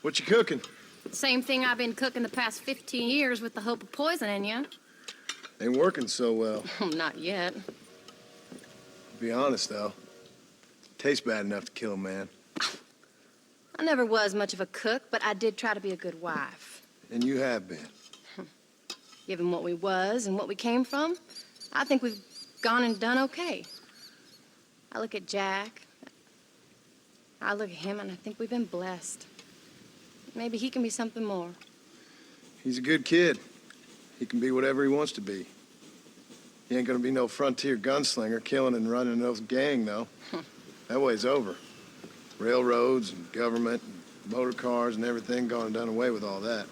What you cooking? Same thing I've been cooking the past 15 years with the hope of poisoning you. Ain't working so well. Not yet. To be honest, though, tastes bad enough to kill a man. I never was much of a cook, but I did try to be a good wife. And you have been. Given what we was and what we came from, I think we've gone and done okay. I look at Jack, I look at him, and I think we've been blessed. Maybe he can be something more. He's a good kid. He can be whatever he wants to be. He ain't gonna be no frontier gunslinger killing and running no gang, though. That way's over. Railroads and government and motor cars and everything gone and done away with all that.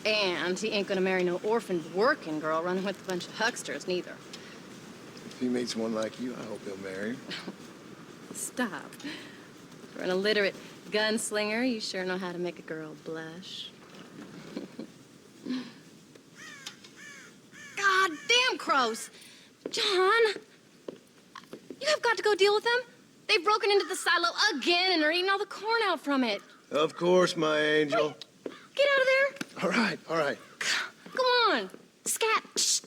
And he ain't gonna marry no orphaned working girl running with a bunch of hucksters, neither. If he meets one like you, I hope he'll marry her. Stop. For an illiterate gunslinger, you sure know how to make a girl blush. God damn crows! John! You have got to go deal with them. They've broken into the silo again and are eating all the corn out from it. Of course, my angel. Wait. Get out of there. All right, all right. Come on. Scat. Shh.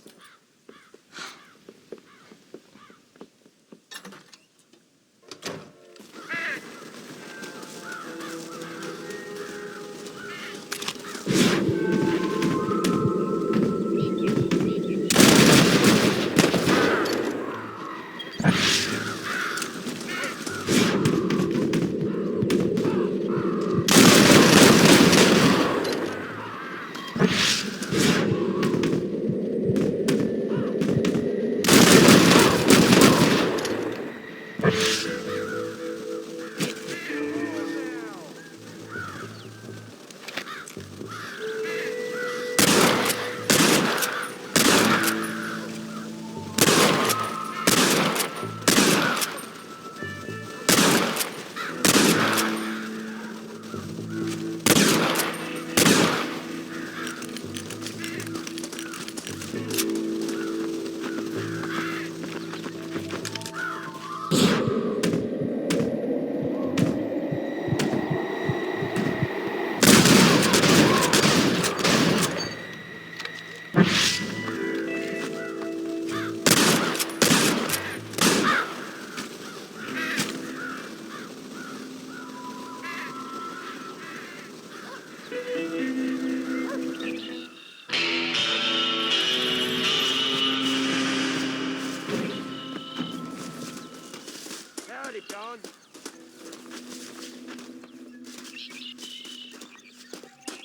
Howdy, John.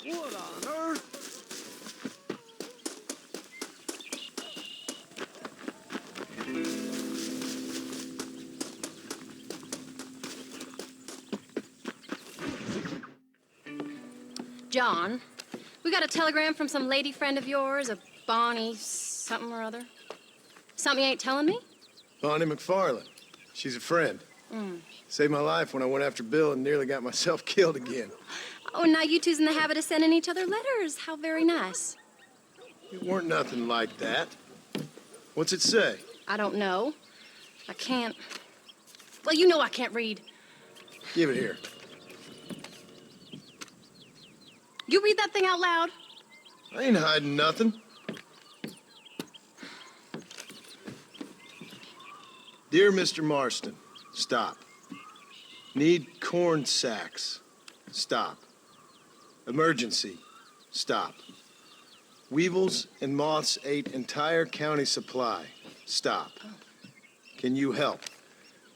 What on earth? John, we got a telegram from some lady friend of yours, a Bonnie something or other. Something you ain't telling me? Bonnie McFarland. She's a friend. Saved my life when I went after Bill and nearly got myself killed again. Oh, now you two's in the habit of sending each other letters. How very nice. It weren't nothing like that. What's it say? I don't know. I can't. Well, you know I can't read. Give it here. You read that thing out loud? I ain't hiding nothing. Dear Mr. Marston, stop. Need corn sacks. Stop. Emergency. Stop. Weevils and moths ate entire county supply. Stop. Can you help?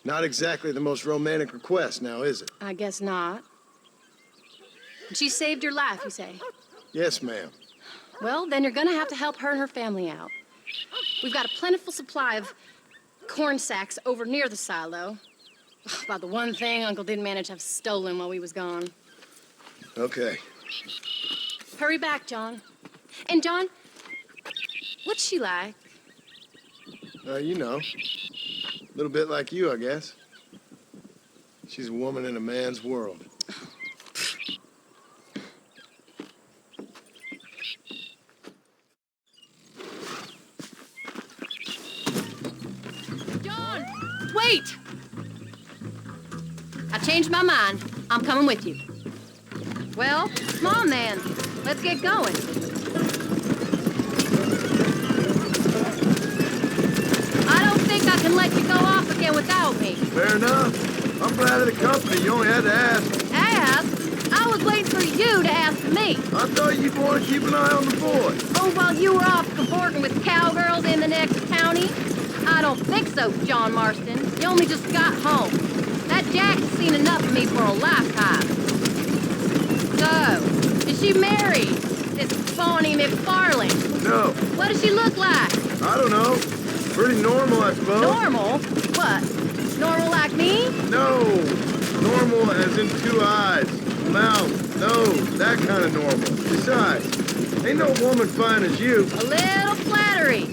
Not exactly the most romantic request now, is it? I guess not. She saved your life, you say? Yes, ma'am. Well, then you're gonna have to help her and her family out. We've got a plentiful supply of corn sacks over near the silo. About the one thing Uncle didn't manage to have stolen while we was gone. Okay. Hurry back, John. And John, what's she like? You know. A little bit like you, I guess. She's a woman in a man's world. John, wait! I changed my mind. I'm coming with you. Well, come on then. Let's get going. I don't think I can let you go off again without me. Fair enough. I'm glad of the company. You only had to ask. Ask? I was waiting for you to ask me. I thought you'd want to keep an eye on the boy. Oh, while you were off cavorting with cowgirls in the next county? I don't think so, John Marston. You only just got home. That Jack has seen enough of me for a lifetime. So, is she married? This Bonnie McFarlane? No. What does she look like? I don't know. Pretty normal, I suppose. Normal? What? Normal like me? No. Normal as in 2 eyes, mouth, nose, that kind of normal. Besides, ain't no woman fine as you. A little flattery.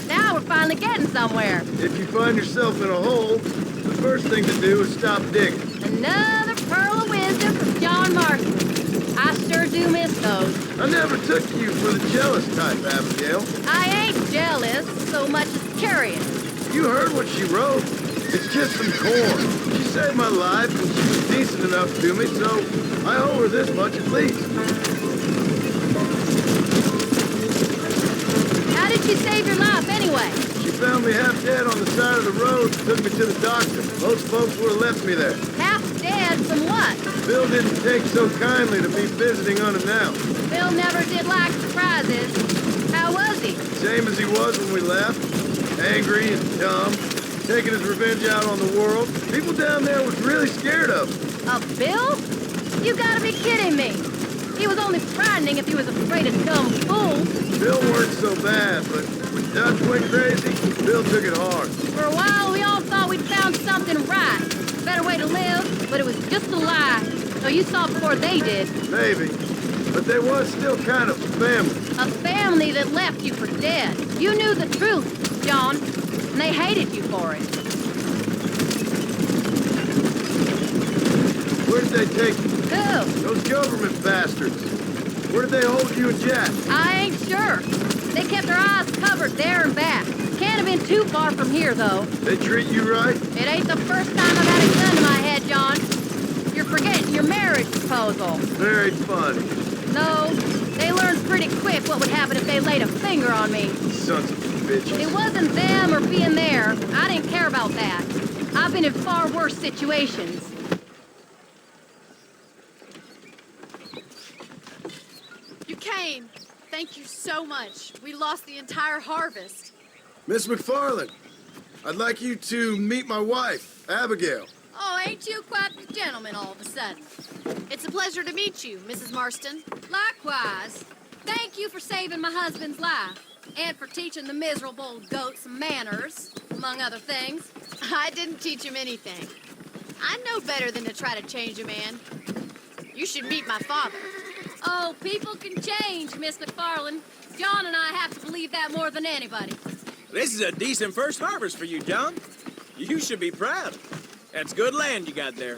Now we're finally getting somewhere. If you find yourself in a hole, the first thing to do is stop digging. Another pearl of wisdom from John Marston. I sure do miss those. I never took you for the jealous type, Abigail. I ain't jealous so much as curious. You heard what she wrote. It's just some corn. She saved my life, and she was decent enough to me, so I owe her this much at least. How did she save your life anyway? She found me half dead on the side of the road and took me to the doctor. Most folks would have left me there. Half dead from what? Bill didn't take so kindly to be visiting unannounced. Bill never did like surprises. How was he? Same as he was when we left. Angry and dumb. Taking his revenge out on the world. People down there was really scared of him. Of Bill? You gotta be kidding me. He was only frightening if he was afraid of dumb fools. Bill weren't so bad, but when Dutch went crazy, Bill took it hard. For a while, we all thought we'd found something right. Better way to live, but it was just a lie. So you saw before they did. Maybe. But they was still kind of family. A family that left you for dead. You knew the truth, John, and they hated you for it. Where did they take you? Who? Those government bastards. Where did they hold you and Jack? I ain't sure. They kept their eyes covered there and back. Can't have been too far from here, though. They treat you right? It ain't the first time I've had a gun to my head, John. You're forgetting your marriage proposal. Very funny. No, they learned pretty quick what would happen if they laid a finger on me. Sons of bitches. It wasn't them or being there. I didn't care about that. I've been in far worse situations. You came. Thank you so much. We lost the entire harvest. Miss McFarlane, I'd like you to meet my wife, Abigail. Oh, ain't you quite the gentleman all of a sudden? It's a pleasure to meet you, Mrs. Marston. Likewise. Thank you for saving my husband's life. And for teaching the miserable goat some manners, among other things. I didn't teach him anything. I know better than to try to change a man. You should meet my father. Oh, people can change, Miss McFarlane. John and I have to believe that more than anybody. This is a decent first harvest for you, John. You should be proud. That's good land you got there.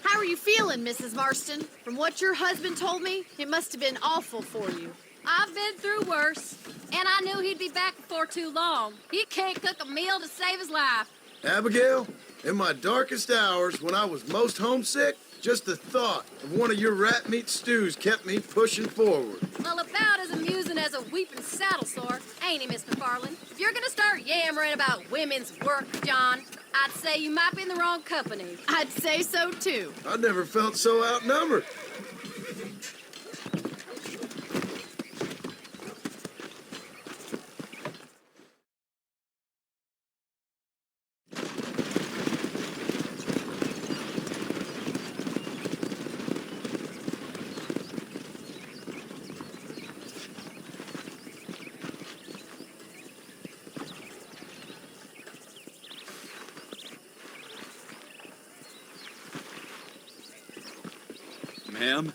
How are you feeling, Mrs. Marston? From what your husband told me, it must have been awful for you. I've been through worse, and I knew he'd be back before too long. He can't cook a meal to save his life. Abigail, in my darkest hours, when I was most homesick, just the thought of one of your rat meat stews kept me pushing forward. Well, about as amusing as a weeping saddle sore, ain't he, Miss McFarlane? If you're gonna start yammering about women's work, John, I'd say you might be in the wrong company. I'd say so, too. I never felt so outnumbered. Ma'am?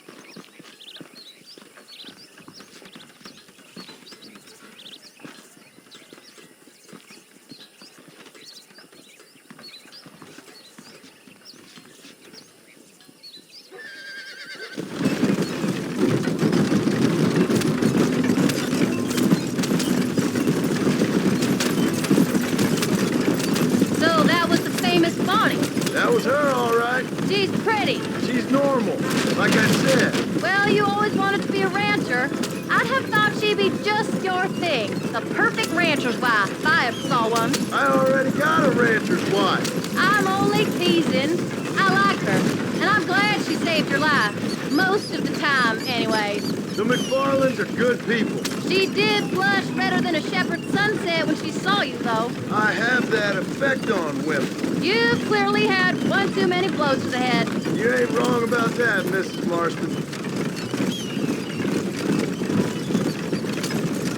So that was the famous Bonnie. That was her, all right. She's pretty. She's normal. normal, like I said. Well, you always wanted to be a rancher. I'd have thought she'd be just your thing. The perfect rancher's wife, if I ever saw one. I already got a rancher's wife. I'm only teasing. I like her, and I'm glad she saved your life. Most of the time, anyways. The McFarlands are good people. She did blush redder than a shepherd's sunset when she saw you, though. I have that effect on women. You clearly had one too many blows to the head. You ain't wrong about that, Mrs. Marston.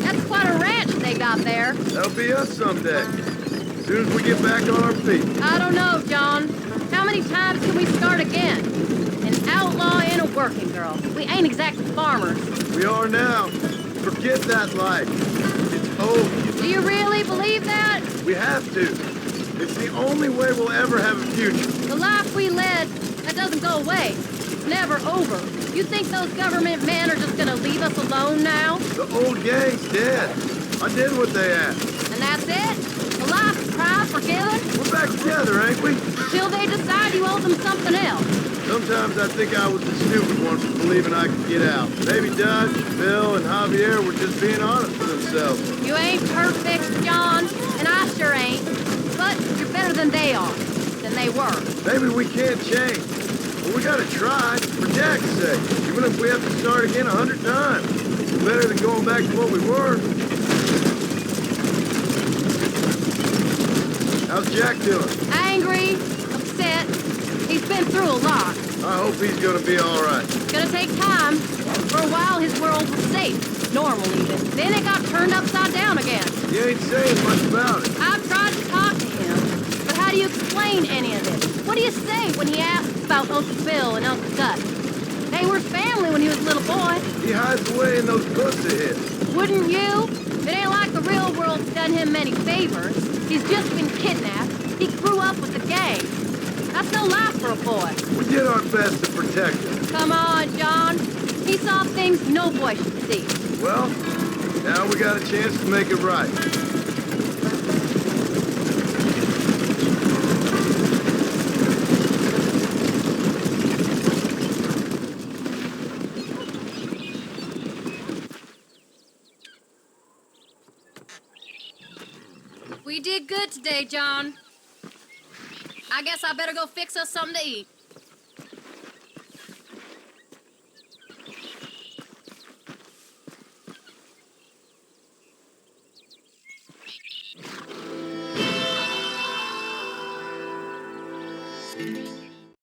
That's quite a ranch they got there. That'll be us someday. As soon as we get back on our feet. I don't know, John. How many times can we start again? An outlaw and a working girl. We ain't exactly farmers. We are now. Forget that life. It's over. Do you really believe that? We have to. It's the only way we'll ever have a future. The life we led, that doesn't go away. It's never over. You think those government men are just gonna leave us alone now? The old gang's dead. I did what they asked. And that's it? A life of pride forgiven? We're back together, ain't we? Till they decide you owe them something else. Sometimes I think I was the stupid one for believing I could get out. Maybe Doug, Bill, and Javier were just being honest with themselves. You ain't perfect, John, and I sure ain't. But you're better than they are, than they were. Maybe we can't change. But we gotta try, for Jack's sake. Even if we have to start again 100 times. It's better than going back to what we were. How's Jack doing? Angry, upset. He's been through a lot. I hope he's gonna be all right. It's gonna take time. For a while, his world was safe. Normal, even. Then it got turned upside down again. You ain't saying much about it. I've tried to talk to him. But how do you explain any of it? What do you say when he asks about Uncle Bill and Uncle Gus? They were family when he was a little boy. He hides away in those books of his. Wouldn't you? It ain't like the real world's done him many favors. He's just been kidnapped. He grew up with the gang. That's no life for a boy. We did our best to protect him. Come on, John. He saw things no boy should see. Well, now we got a chance to make it right. We did good today, John. I guess I better go fix us something to eat.